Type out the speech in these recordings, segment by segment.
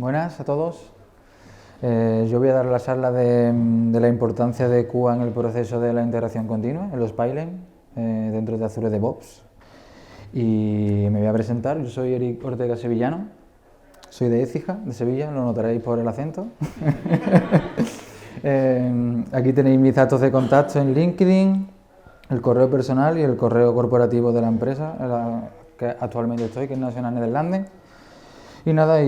Buenas a todos. Yo voy a dar la charla de la importancia de QA en el proceso de la integración continua, en los pipelines, dentro de Azure DevOps. Y me voy a presentar, yo soy Eric Ortega Sevillano, soy de Écija, de Sevilla, lo notaréis por el acento. Aquí tenéis mis datos de contacto en LinkedIn, el correo personal y el correo corporativo de la empresa en la que actualmente estoy, que es National Netherlands. Y nada,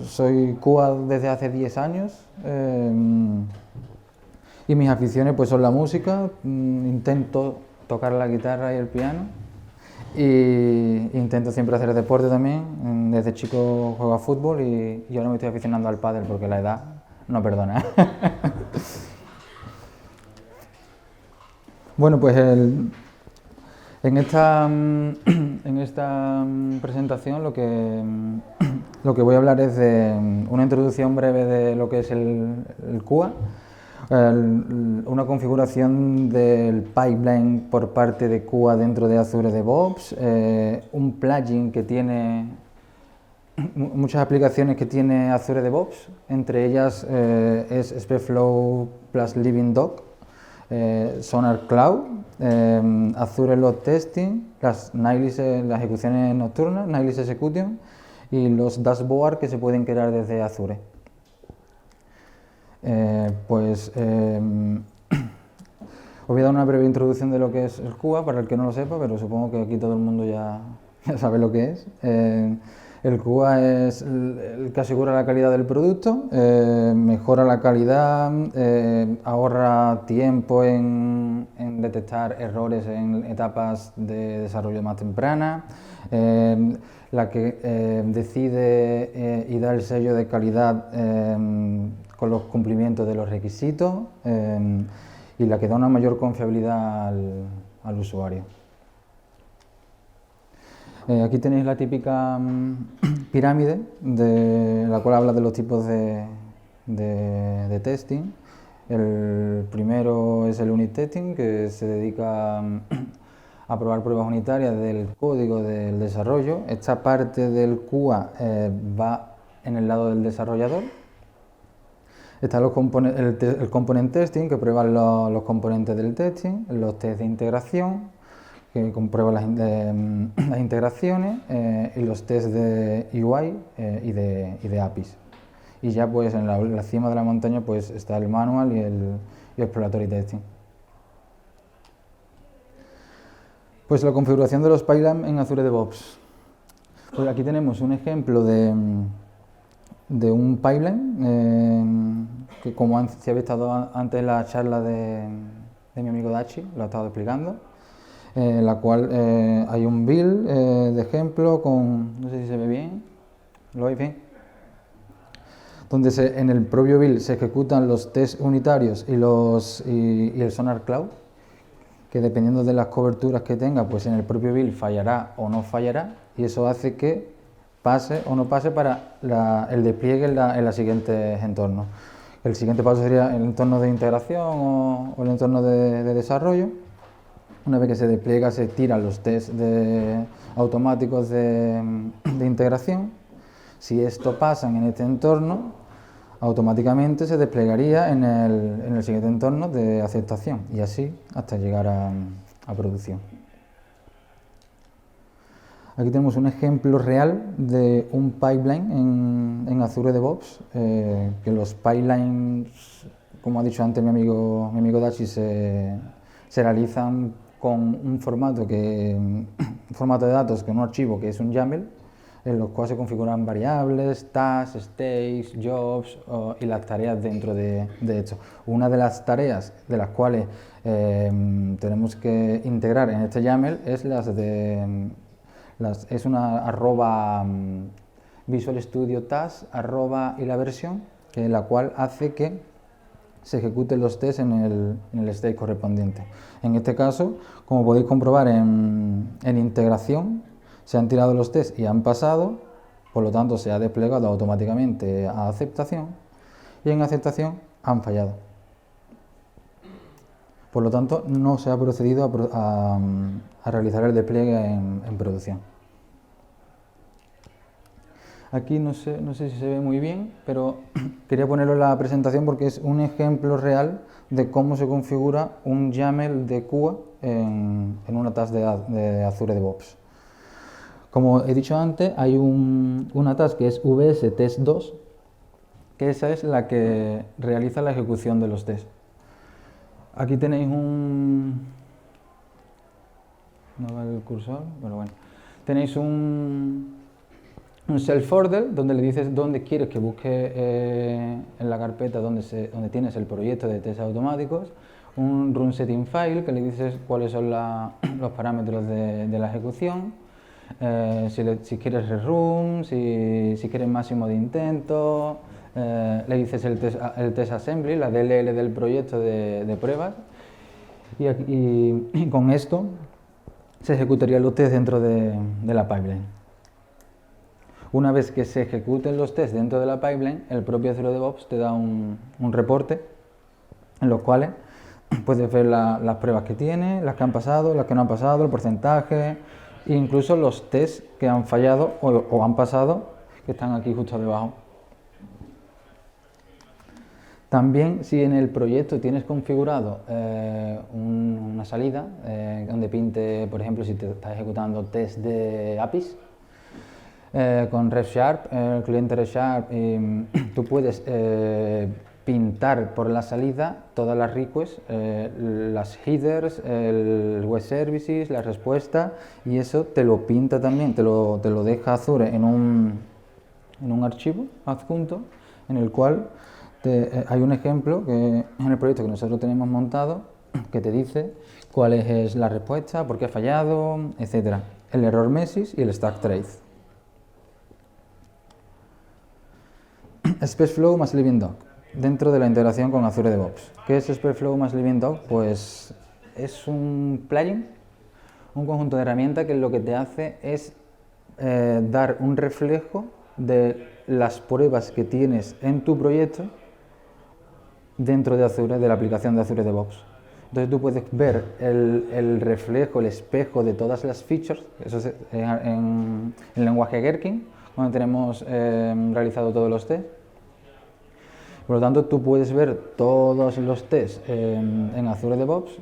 soy QA desde hace 10 años y mis aficiones pues son la música, intento tocar la guitarra y el piano y intento siempre hacer deporte también. Desde chico juego a fútbol y ahora me estoy aficionando al pádel porque la edad no perdona. Bueno, pues en esta presentación lo que voy a hablar es de una introducción breve de lo que es el QA, una configuración del pipeline por parte de QA dentro de Azure DevOps, un plugin que tiene muchas aplicaciones que tiene Azure DevOps, entre ellas es SpecFlow plus Living Doc, Sonar Cloud, Azure Load Testing, las ejecuciones nocturnas, Nightly Execution y los dashboards que se pueden crear desde Azure. Os voy a dar una breve introducción de lo que es el QA para el que no lo sepa, pero supongo que aquí todo el mundo ya sabe lo que es. El QA es el que asegura la calidad del producto, mejora la calidad, ahorra tiempo en detectar errores en etapas de desarrollo más tempranas, la que decide y da el sello de calidad con los cumplimientos de los requisitos y la que da una mayor confiabilidad al usuario. Aquí tenéis la típica pirámide, de la cual habla de los tipos de testing. El primero es el unit testing, que se dedica a probar pruebas unitarias del código del desarrollo. Esta parte del QA va en el lado del desarrollador. Está el component testing, que prueba los componentes del testing, los test de integración, que comprueba las integraciones y los tests de UI y de APIs. Y ya pues en la cima de la montaña pues está el manual y el exploratory testing. Pues la configuración de los pipelines en Azure DevOps. Pues aquí tenemos un ejemplo de un pipeline que, como se había estado antes en la charla de mi amigo Dachi, lo ha estado explicando. La cual hay un build de ejemplo con, no sé si se ve bien, ¿lo veis bien? Donde en el propio build se ejecutan los tests unitarios y el Sonar Cloud, que dependiendo de las coberturas que tenga, pues en el propio build fallará o no fallará, y eso hace que pase o no pase para el despliegue en los siguientes entornos. El siguiente paso sería el entorno de integración o el entorno de desarrollo. Una vez que se despliega, se tiran los tests automáticos de integración. Si esto pasa en este entorno, automáticamente se desplegaría en el siguiente entorno de aceptación y así hasta llegar a producción. Aquí tenemos un ejemplo real de un pipeline en Azure DevOps, que los pipelines, como ha dicho antes mi amigo Dachi, se realizan con un formato de datos, con un archivo que es un YAML, en los cuales se configuran variables, tasks, states, jobs y las tareas dentro de esto. Una de las tareas de las cuales tenemos que integrar en este YAML es es una Visual Studio Task y la versión, que la cual hace que se ejecuten los tests en el state correspondiente. En este caso, como podéis comprobar en integración, se han tirado los tests y han pasado, por lo tanto se ha desplegado automáticamente a aceptación, y en aceptación han fallado. Por lo tanto, no se ha procedido a realizar el despliegue en producción. Aquí no sé si se ve muy bien, pero quería ponerlo en la presentación porque es un ejemplo real de cómo se configura un YAML de QA en una task de Azure DevOps. Como he dicho antes, hay una task que es VS Test 2, que esa es la que realiza la ejecución de los tests. Aquí tenéis no va el cursor, pero bueno. Tenéis un self-order donde le dices dónde quieres que busque en la carpeta donde tienes el proyecto de test automáticos. Un run setting file que le dices cuáles son los parámetros de la ejecución. Si quieres rerun, si quieres máximo de intento, le dices el test assembly, la DLL del proyecto de pruebas, y con esto se ejecutarían los tests dentro de la pipeline. Una vez que se ejecuten los tests dentro de la pipeline, el propio Azure DevOps te da un reporte en los cuales puedes ver las pruebas que tiene, las que han pasado, las que no han pasado, el porcentaje, e incluso los tests que han fallado o han pasado, que están aquí justo debajo. También, si en el proyecto tienes configurado una salida donde pinte, por ejemplo, si te estás ejecutando test de APIs con RefSharp, el cliente RefSharp, tú puedes pintar por la salida todas las requests, las headers, el web services, la respuesta, y eso te lo pinta también, te lo deja Azure en un archivo adjunto en el cual hay un ejemplo que en el proyecto que nosotros tenemos montado que te dice cuál es la respuesta, por qué ha fallado, etcétera, el error message y el stack trace. SpecFlow más LivingDoc dentro de la integración con Azure DevOps. ¿Qué es SpecFlow más LivingDoc? Pues es un plugin, un conjunto de herramientas que lo que te hace es dar un reflejo de las pruebas que tienes en tu proyecto dentro de Azure, de la aplicación de Azure DevOps. Entonces tú puedes ver el reflejo, el espejo de todas las features, eso es en el lenguaje Gherkin, donde tenemos realizado todos los tests. Por lo tanto, tú puedes ver todos los tests en Azure DevOps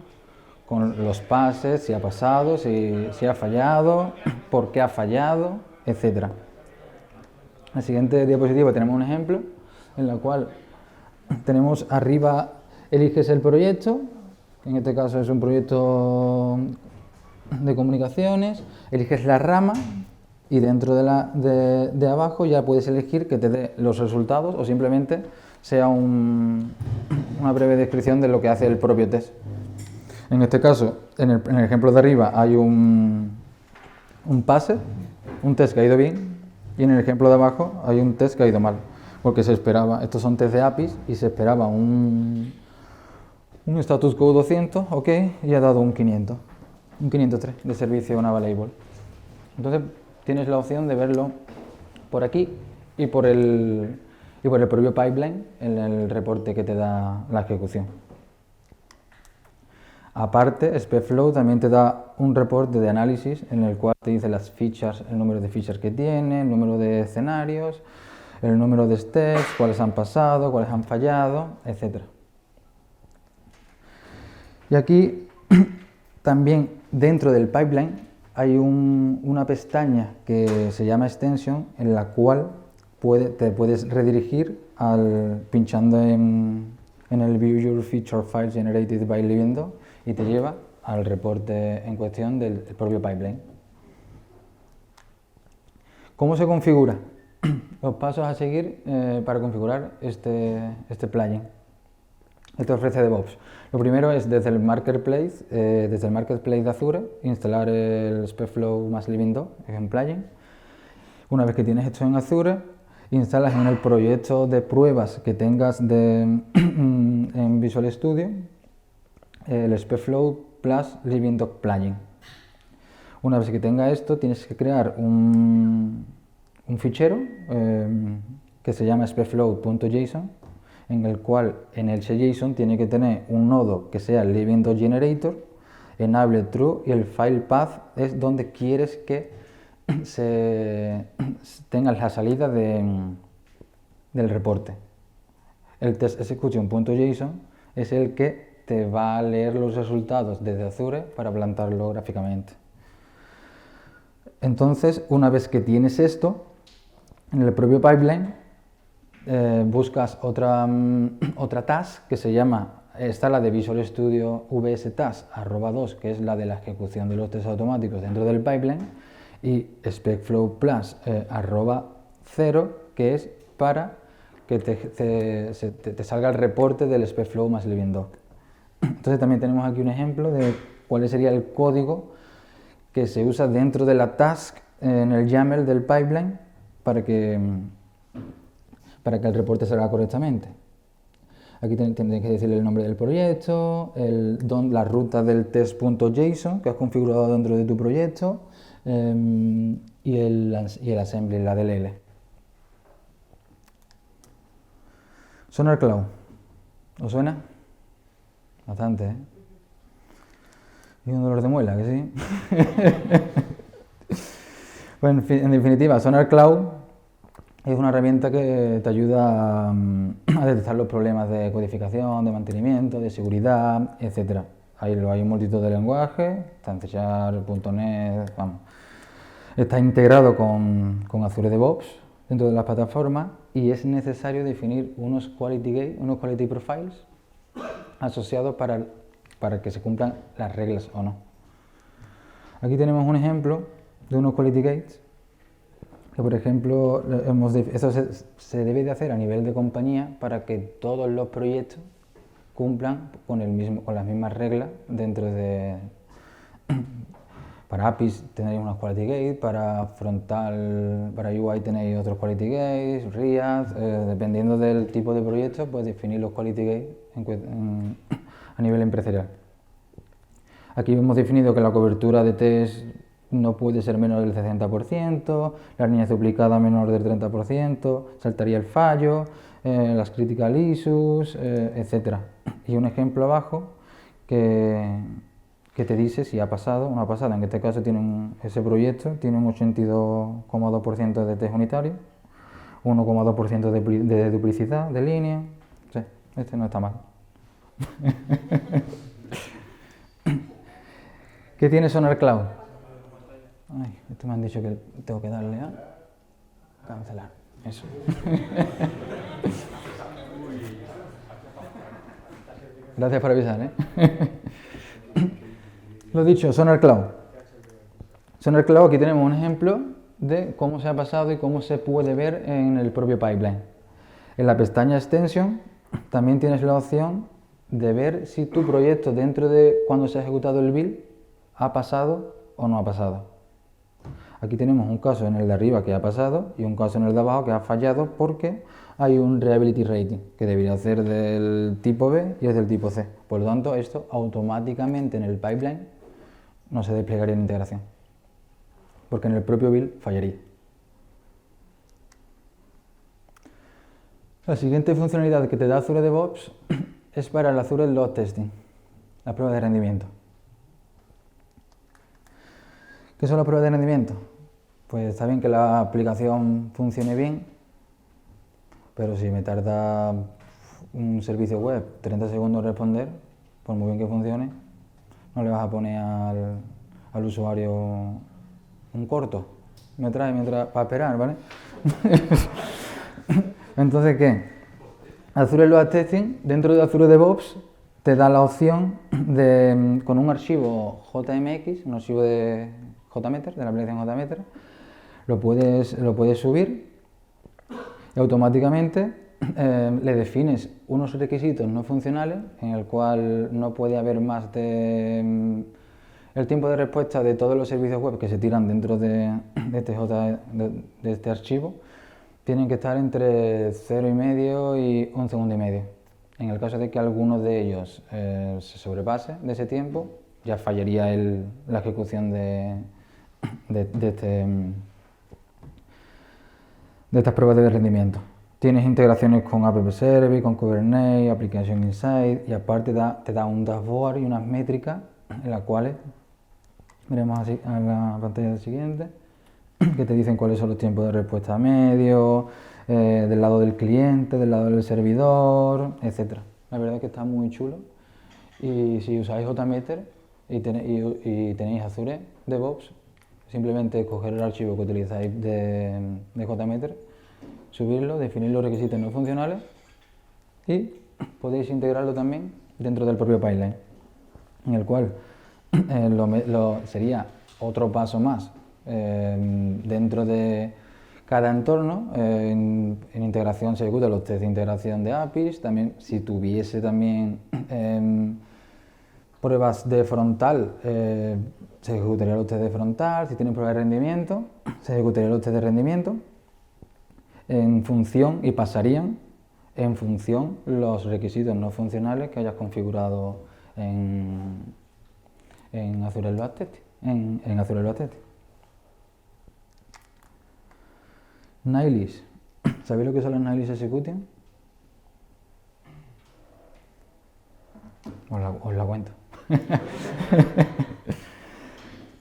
con los pases, si ha pasado, si ha fallado, por qué ha fallado, etc. En la siguiente diapositiva tenemos un ejemplo en la cual tenemos arriba, eliges el proyecto, que en este caso es un proyecto de comunicaciones, eliges la rama y dentro de abajo ya puedes elegir que te dé los resultados o simplemente sea una breve descripción de lo que hace el propio test. En este caso, en el ejemplo de arriba hay un pase, un test que ha ido bien, y en el ejemplo de abajo hay un test que ha ido mal, porque se esperaba, estos son test de APIs, y se esperaba un status quo 200, ok, y ha dado un 500, un 503 de servicio unavailable. Entonces tienes la opción de verlo por aquí y por el propio pipeline en el reporte que te da la ejecución. Aparte, SpecFlow también te da un reporte de análisis en el cual te dice las features, el número de features que tiene, el número de escenarios, el número de steps, cuáles han pasado, cuáles han fallado, etc. Y aquí también dentro del pipeline hay una pestaña que se llama Extension en la cual te puedes redirigir pinchando en el View Your Feature Files Generated by LivingDoc y te lleva al reporte en cuestión del propio pipeline. ¿Cómo se configura? Los pasos a seguir para configurar este plugin. Este ofrece DevOps. Lo primero es desde el Marketplace de Azure, instalar el SpecFlow más LivingDoc, es un plugin. Una vez que tienes esto en Azure, instalas en el proyecto de pruebas que tengas en Visual Studio el SpecFlow plus LivingDoc plugin. Una vez que tenga esto, tienes que crear un fichero que se llama specflow.json, en el cual en el JSON tiene que tener un nodo que sea el LivingDoc Generator, enable true, y el file path es donde quieres que tengas la salida del reporte. El test execution.json es el que te va a leer los resultados desde Azure para plantarlo gráficamente. Entonces, una vez que tienes esto, en el propio pipeline buscas otra task que se llama, está la de Visual Studio VS Task @2, que es la de la ejecución de los tests automáticos dentro del pipeline, y SpecFlow Plus @0, que es para que te salga el reporte del SpecFlow más Living Doc. Entonces también tenemos aquí un ejemplo de cuál sería el código que se usa dentro de la task en el YAML del pipeline para que el reporte salga correctamente. Aquí tendréis que decirle el nombre del proyecto, la ruta del test.json que has configurado dentro de tu proyecto y el assembly, la DLL. Sonar Cloud. ¿Os suena? Bastante, ¿eh? Y un dolor de muela, que sí. Bueno, en definitiva, Sonar Cloud es una herramienta que te ayuda a detectar los problemas de codificación, de mantenimiento, de seguridad, etc. Hay un multitud de lenguajes, está en C#, .NET, vamos. Está integrado con Azure DevOps dentro de las plataformas y es necesario definir unos quality profiles asociados para que se cumplan las reglas o no. Aquí tenemos un ejemplo de unos quality gates que, por ejemplo, eso se debe de hacer a nivel de compañía para que todos los proyectos cumplan con las mismas reglas dentro de... Para APIs tenéis unos quality gates, para frontal, para UI tenéis otros quality gates, React, dependiendo del tipo de proyecto, pues definir los quality gates a nivel empresarial. Aquí hemos definido que la cobertura de test no puede ser menor del 60%, las líneas duplicadas menor del 30%, saltaría el fallo, las critical issues, etc. Y un ejemplo abajo que te dice si ha pasado o no ha pasado. En este caso ese proyecto tiene un 82,2% de test unitario, 1,2% de duplicidad de línea. Sí, este no está mal. ¿Qué tiene Sonar Cloud? Ay, esto me han dicho que tengo que darle a cancelar. Eso. Gracias por avisar, ¿eh? Lo dicho, Sonar Cloud. Sonar Cloud, aquí tenemos un ejemplo de cómo se ha pasado y cómo se puede ver en el propio pipeline. En la pestaña Extension también tienes la opción de ver si tu proyecto dentro de cuando se ha ejecutado el build ha pasado o no ha pasado. Aquí tenemos un caso en el de arriba que ha pasado y un caso en el de abajo que ha fallado porque hay un Reliability Rating que debería ser del tipo B y es del tipo C. Por lo tanto, esto automáticamente en el pipeline no se desplegaría en integración, porque en el propio build fallaría. La siguiente funcionalidad que te da Azure DevOps es para el Azure Load Testing, la prueba de rendimiento. ¿Qué son las pruebas de rendimiento? Pues está bien que la aplicación funcione bien, pero si me tarda un servicio web 30 segundos en responder, por muy bien que funcione, no le vas a poner al usuario un corto. Me trae mientras para esperar, ¿vale? Entonces, ¿qué? Azure Load Testing, dentro de Azure DevOps, te da la opción de, con un archivo JMX, un archivo de JMeter, de la aplicación JMeter, lo puedes subir y automáticamente le defines unos requisitos no funcionales en el cual no puede haber más de el tiempo de respuesta de todos los servicios web que se tiran dentro de este archivo tienen que estar entre 0,5 y 1,5 segundos. En el caso de que alguno de ellos se sobrepase de ese tiempo, ya fallaría la ejecución de estas pruebas de rendimiento. Tienes integraciones con App Service, con Kubernetes, Application Insight y aparte te da un dashboard y unas métricas en las cuales, veremos así en la pantalla siguiente, que te dicen cuáles son los tiempos de respuesta medios, del lado del cliente, del lado del servidor, etc. La verdad es que está muy chulo. Y si usáis JMeter y tenéis Azure DevOps, simplemente coger el archivo que utilizáis de JMeter, subirlo, definir los requisitos no funcionales y podéis integrarlo también dentro del propio pipeline, en el cual sería otro paso más dentro de cada entorno. En integración se ejecutan los test de integración de APIs, también si tuviese también pruebas de frontal, se ejecutaría los test de frontal. Si tienen pruebas de rendimiento, se ejecutaría los test de rendimiento en función, y pasarían en función los requisitos no funcionales que hayas configurado en Azure Load Testing. En Azure Load Testing. Nihilist. ¿Sabéis lo que son los Nihilist Execution? Os la cuento.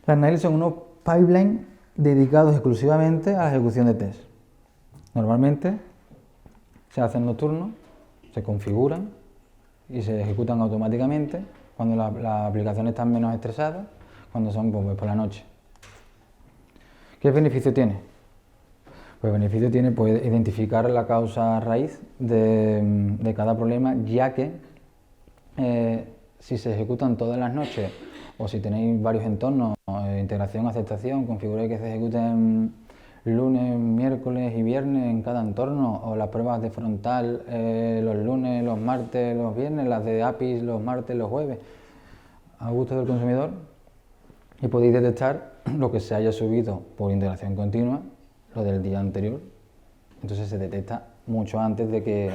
Las Nihilist son unos pipelines dedicados exclusivamente a la ejecución de test. Normalmente se hacen nocturnos, se configuran y se ejecutan automáticamente cuando las aplicaciones están menos estresadas, cuando son pues, por la noche. ¿Qué beneficio tiene? Pues beneficio tiene pues, identificar la causa raíz de cada problema, ya que si se ejecutan todas las noches o si tenéis varios entornos, integración, aceptación, configuráis que se ejecuten lunes, miércoles y viernes en cada entorno, o las pruebas de frontal los lunes, los martes, los viernes, las de APIs los martes, los jueves, a gusto del consumidor, y podéis detectar lo que se haya subido por integración continua, lo del día anterior. Entonces se detecta mucho antes de que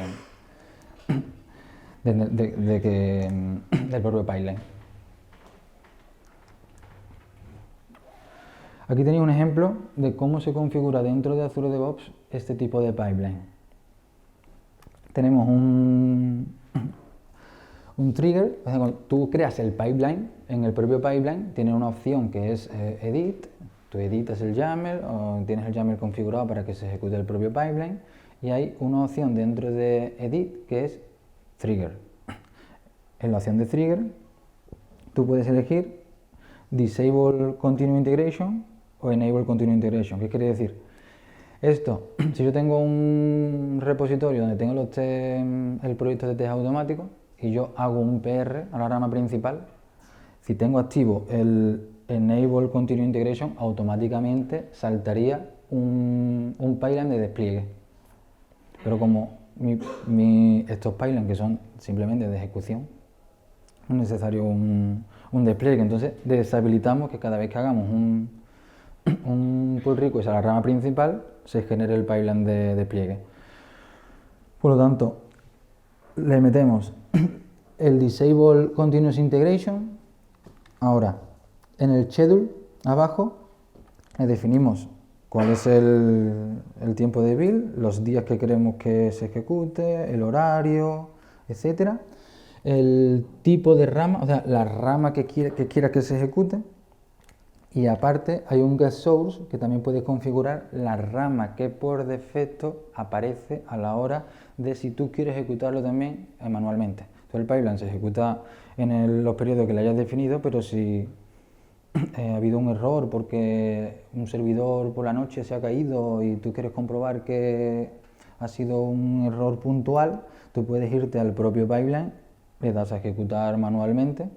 del propio pipeline. Aquí tenéis un ejemplo de cómo se configura dentro de Azure DevOps este tipo de pipeline. Tenemos un trigger. Cuando tú creas el pipeline, en el propio pipeline tienes una opción que es Edit. Tú editas el YAML o tienes el YAML configurado para que se ejecute el propio pipeline, y hay una opción dentro de Edit que es Trigger. En la opción de Trigger tú puedes elegir Disable Continuous Integration o Enable Continuous Integration. ¿Qué quiere decir? Esto, si yo tengo un repositorio donde tengo el proyecto de test automático y yo hago un PR a la rama principal, si tengo activo el Enable Continuous Integration, automáticamente saltaría un pipeline de despliegue. Pero como estos pipelines que son simplemente de ejecución, no es necesario un despliegue, entonces deshabilitamos que cada vez que hagamos un pull request a la rama principal se genere el pipeline de despliegue. Por lo tanto, le metemos el Disable Continuous Integration. Ahora, en el schedule abajo le definimos cuál es el tiempo de build, los días que queremos que se ejecute, el horario, etcétera, el tipo de rama, o sea, la rama que quiera que se ejecute. Y aparte hay un get source que también puedes configurar la rama que por defecto aparece a la hora de si tú quieres ejecutarlo también manualmente. Entonces el pipeline se ejecuta en los periodos que le hayas definido, pero si ha habido un error porque un servidor por la noche se ha caído y tú quieres comprobar que ha sido un error puntual, tú puedes irte al propio pipeline, le das a ejecutar manualmente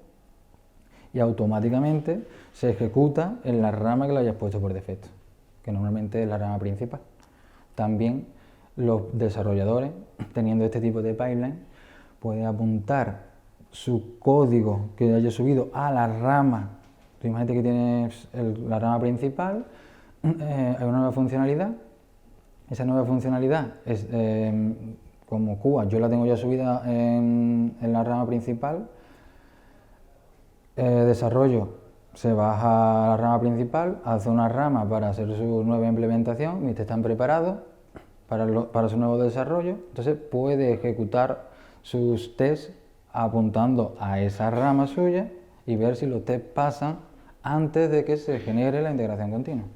y automáticamente se ejecuta en la rama que le hayas puesto por defecto, que normalmente es la rama principal. También los desarrolladores, teniendo este tipo de pipeline, pueden apuntar su código que haya subido a la rama. Tú imagínate que tienes la rama principal, hay una nueva funcionalidad. Esa nueva funcionalidad es como QA, yo la tengo ya subida en la rama principal. Desarrollo se baja a la rama principal, hace una rama para hacer su nueva implementación y están preparados para su nuevo desarrollo. Entonces puede ejecutar sus tests apuntando a esa rama suya y ver si los tests pasan antes de que se genere la integración continua.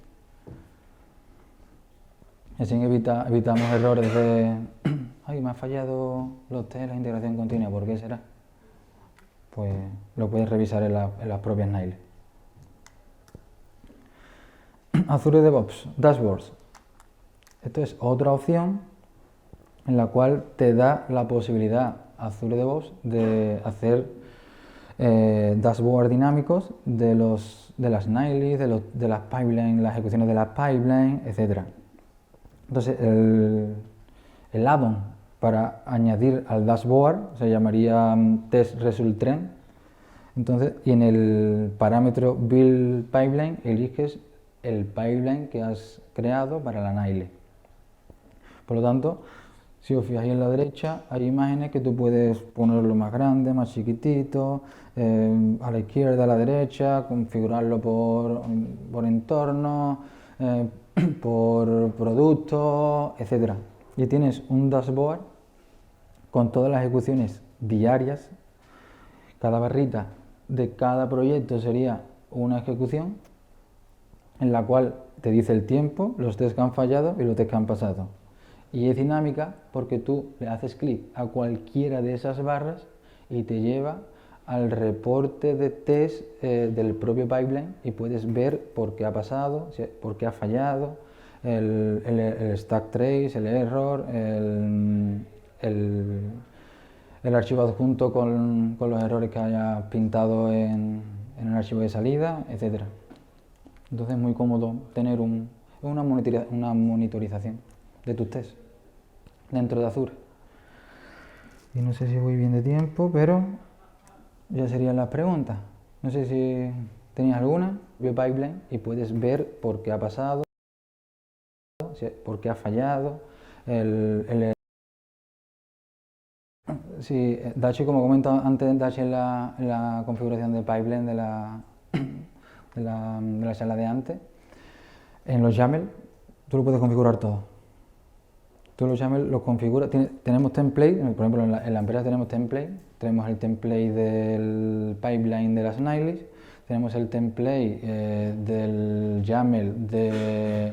Y así evitamos errores de, ay, me ha fallado los test, la integración continua, ¿por qué será? Pues lo puedes revisar en las propias Nails. Azure DevOps, Dashboards. Esto es otra opción en la cual te da la posibilidad Azure DevOps de hacer dashboards dinámicos de las Nails, de las pipelines, las ejecuciones de las pipelines, etc. Entonces, el add-on para añadir al dashboard se llamaría Test Result Trend. Entonces, y en el parámetro Build Pipeline eliges el pipeline que has creado para la Nail. Por lo tanto, si os fijáis en la derecha, hay imágenes que tú puedes ponerlo más grande, más chiquitito, a la izquierda, a la derecha, configurarlo por entorno, por producto, etc. Y tienes un dashboard con todas las ejecuciones diarias. Cada barrita de cada proyecto sería una ejecución en la cual te dice el tiempo, los tests que han fallado y los tests que han pasado. Y es dinámica porque tú le haces clic a cualquiera de esas barras y te lleva al reporte de test del propio pipeline y puedes ver por qué ha pasado, por qué ha fallado, el stack trace, el error, el archivo adjunto con los errores que haya pintado en el archivo de salida, etc. Entonces es muy cómodo tener una monitorización de tus tests dentro de Azure. Y no sé si voy bien de tiempo, pero ya serían las preguntas. No sé si tenías alguna, veo pipeline y puedes ver por qué ha pasado, por qué ha fallado, sí, Dashi, como comento antes, Dashi en la configuración de pipeline de la charla de antes, en los YAML tú lo puedes configurar todo. Tú los YAML los configuras, tenemos template, por ejemplo en la empresa tenemos template, tenemos el template del pipeline de las Nails, tenemos el template del YAML de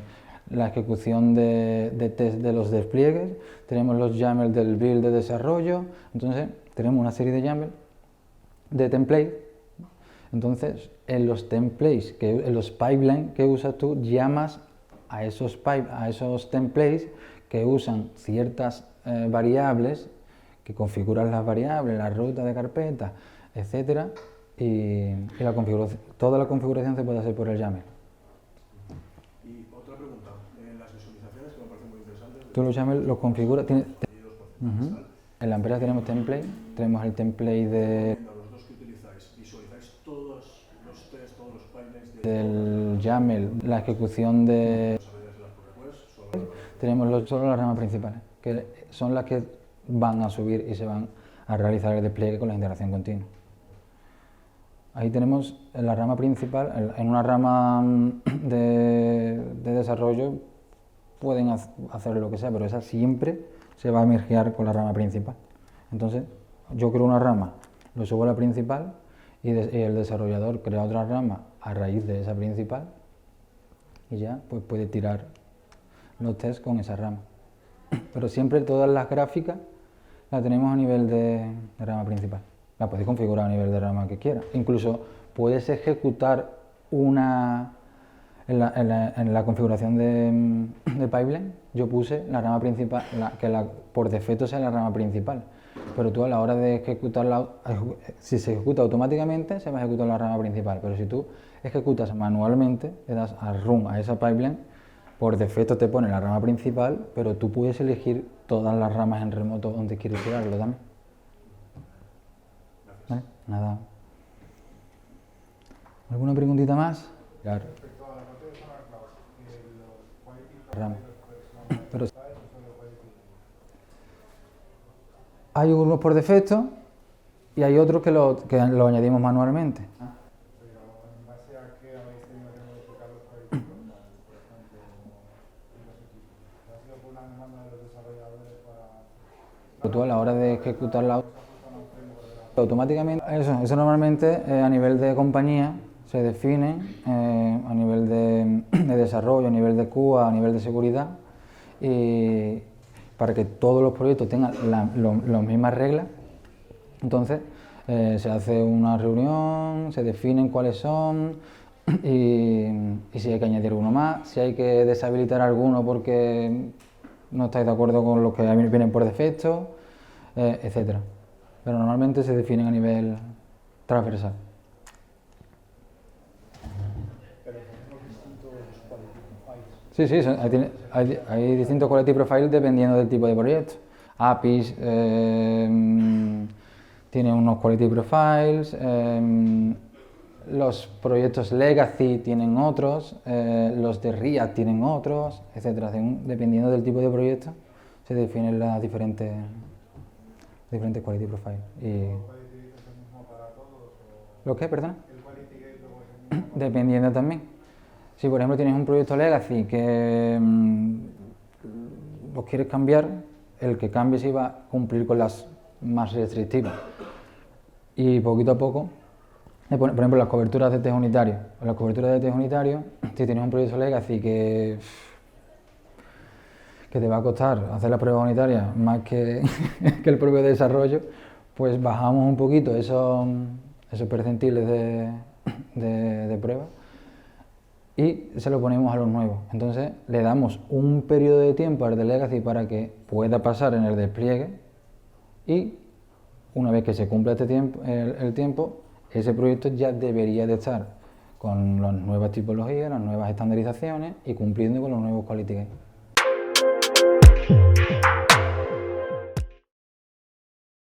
la ejecución de test de los despliegues, tenemos los YAML del build de desarrollo, entonces tenemos una serie de YAML de template. Entonces en los templates, en los pipelines que usas tú, llamas a esos templates que usan ciertas variables, que configuran las variables, la ruta de carpeta, etcétera, y toda la configuración se puede hacer por el YAML. Y otra pregunta, las visualizaciones que me parecen muy interesantes. Tú los YAML los configuras. En la empresa tenemos template, tenemos el template Los dos que utilizáis, ¿visualizáis todos los tests, todos los pipelines del YAML, la ejecución de... Tenemos solo las ramas principales, que son las que van a subir y se van a realizar el despliegue con la integración continua. Ahí tenemos la rama principal, en una rama de desarrollo pueden hacer lo que sea, pero esa siempre se va a mergear con la rama principal. Entonces, yo creo una rama, lo subo a la principal y el desarrollador crea otra rama a raíz de esa principal y ya pues puede tirar los tests con esa rama. Pero siempre todas las gráficas las tenemos a nivel de rama principal. La podéis configurar a nivel de rama que quieras. Incluso puedes ejecutar en la configuración de pipeline, yo puse la rama principal, por defecto sea la rama principal. Pero tú a la hora de ejecutarla, si se ejecuta automáticamente, se va a ejecutar la rama principal. Pero si tú ejecutas manualmente, le das a run a esa pipeline, por defecto te pone la rama principal, pero tú puedes elegir todas las ramas en remoto donde quieres tirarlo también. ¿Vale? Nada. ¿Alguna preguntita más? Claro. Rama. Pero hay unos por defecto y hay otros que lo añadimos manualmente. Tú a la hora de ejecutarla automáticamente, eso normalmente a nivel de compañía se define a nivel de desarrollo, a nivel de QA, a nivel de seguridad, y para que todos los proyectos tengan las mismas reglas. Entonces se hace una reunión, se definen cuáles son y si hay que añadir uno más, si hay que deshabilitar alguno porque no estáis de acuerdo con los que vienen por defecto, etcétera. Pero normalmente se definen a nivel transversal. Pero tenemos distintos quality profiles. Sí, sí, hay distintos quality profiles dependiendo del tipo de proyecto. APIs tienen unos quality profiles, los proyectos legacy tienen otros, los de React tienen otros, etcétera. Dependiendo del tipo de proyecto se definen las diferentes quality profiles. ¿Lo qué, perdón? ¿El quality gate luego es el mismo? Dependiendo también. Si por ejemplo tienes un proyecto legacy que lo quieres cambiar, el que cambie se va a cumplir con las más restrictivas. Y poquito a poco, por ejemplo, las coberturas de test unitario. Las coberturas de test unitario, si tienes un proyecto legacy que te va a costar hacer las pruebas unitarias más que el propio desarrollo, pues bajamos un poquito esos percentiles de prueba y se lo ponemos a los nuevos. Entonces le damos un periodo de tiempo al de legacy para que pueda pasar en el despliegue y una vez que se cumpla este tiempo, el tiempo, ese proyecto ya debería de estar con las nuevas tipologías, las nuevas estandarizaciones y cumpliendo con los nuevos quality gates.